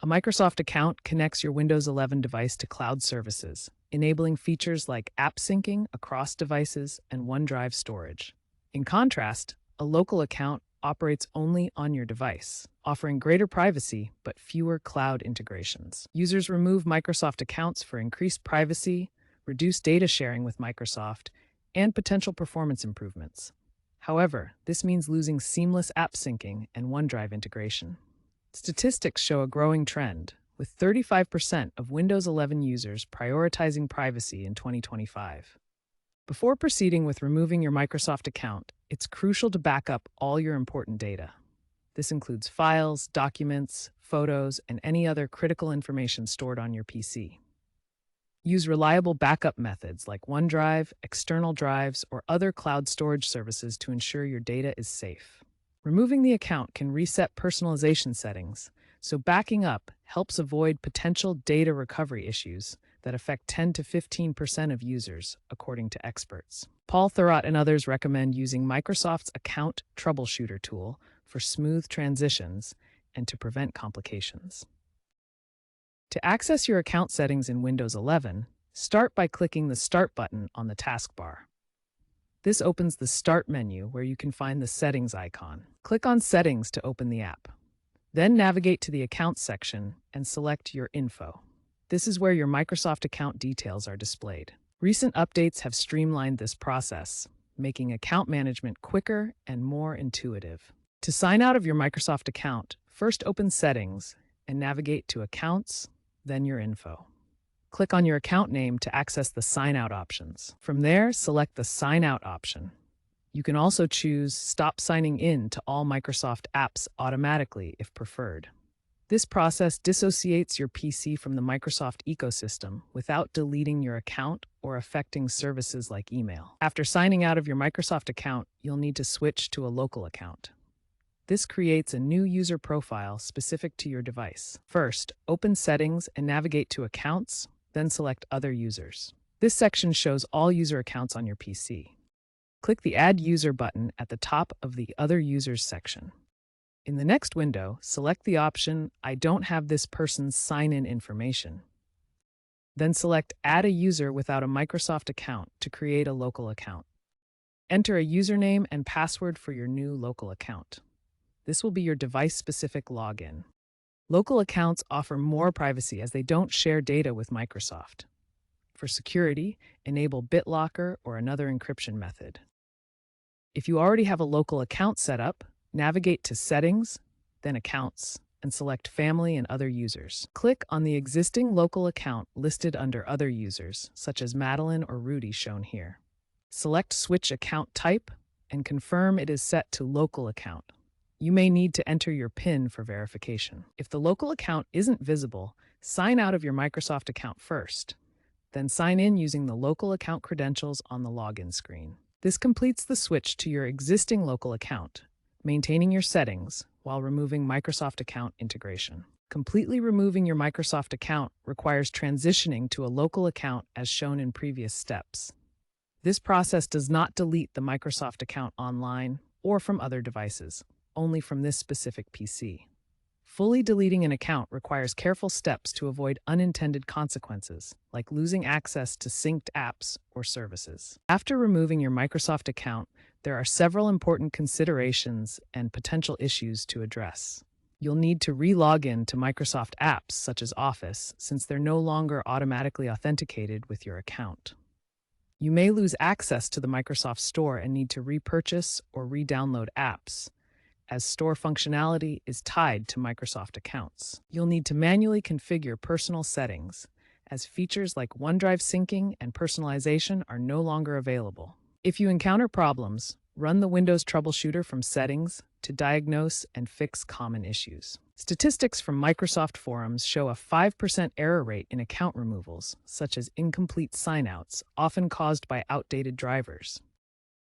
A Microsoft account connects your Windows 11 device to cloud services, enabling features like app syncing across devices and OneDrive storage. In contrast, a local account operates only on your device, offering greater privacy but fewer cloud integrations. Users remove Microsoft accounts for increased privacy, reduced data sharing with Microsoft, and potential performance improvements. However, this means losing seamless app syncing and OneDrive integration. Statistics show a growing trend, with 35% of Windows 11 users prioritizing privacy in 2025. Before proceeding with removing your Microsoft account, it's crucial to back up all your important data. This includes files, documents, photos, and any other critical information stored on your PC. Use reliable backup methods like OneDrive, external drives, or other cloud storage services to ensure your data is safe. Removing the account can reset personalization settings, so backing up helps avoid potential data recovery issues that affect 10 to 15% of users, according to experts. Paul Thurrott and others recommend using Microsoft's Account Troubleshooter tool for smooth transitions and to prevent complications. To access your account settings in Windows 11, start by clicking the Start button on the taskbar. This opens the Start menu where you can find the Settings icon. Click on Settings to open the app. Then navigate to the Accounts section and select Your Info. This is where your Microsoft account details are displayed. Recent updates have streamlined this process, making account management quicker and more intuitive. To sign out of your Microsoft account, first open Settings and navigate to Accounts, then Your Info. Click on your account name to access the Sign Out options. From there, select the Sign Out option. You can also choose Stop Signing In to all Microsoft apps automatically if preferred. This process dissociates your PC from the Microsoft ecosystem without deleting your account or affecting services like email. After signing out of your Microsoft account, you'll need to switch to a local account. This creates a new user profile specific to your device. First, open Settings and navigate to Accounts, then select Other Users. This section shows all user accounts on your PC. Click the Add User button at the top of the Other Users section. In the next window, select the option I don't have this person's sign-in information. Then select Add a User without a Microsoft account to create a local account. Enter a username and password for your new local account. This will be your device-specific login. Local accounts offer more privacy as they don't share data with Microsoft. For security, enable BitLocker or another encryption method. If you already have a local account set up, navigate to Settings, then Accounts, and select Family and Other Users. Click on the existing local account listed under Other Users, such as Madeline or Rudy shown here. Select Switch Account Type and confirm it is set to Local Account. You may need to enter your PIN for verification. If the local account isn't visible, sign out of your Microsoft account first. Then sign in using the local account credentials on the login screen. This completes the switch to your existing local account, maintaining your settings while removing Microsoft account integration. Completely removing your Microsoft account requires transitioning to a local account as shown in previous steps. This process does not delete the Microsoft account online or from other devices, only from this specific PC. Fully deleting an account requires careful steps to avoid unintended consequences, like losing access to synced apps or services. After removing your Microsoft account, there are several important considerations and potential issues to address. You'll need to re-log in to Microsoft apps such as Office, since they're no longer automatically authenticated with your account. You may lose access to the Microsoft Store and need to repurchase or re-download apps, as store functionality is tied to Microsoft accounts. You'll need to manually configure personal settings, as features like OneDrive syncing and personalization are no longer available. If you encounter problems, run the Windows troubleshooter from Settings to diagnose and fix common issues. Statistics from Microsoft forums show a 5% error rate in account removals, such as incomplete signouts, often caused by outdated drivers.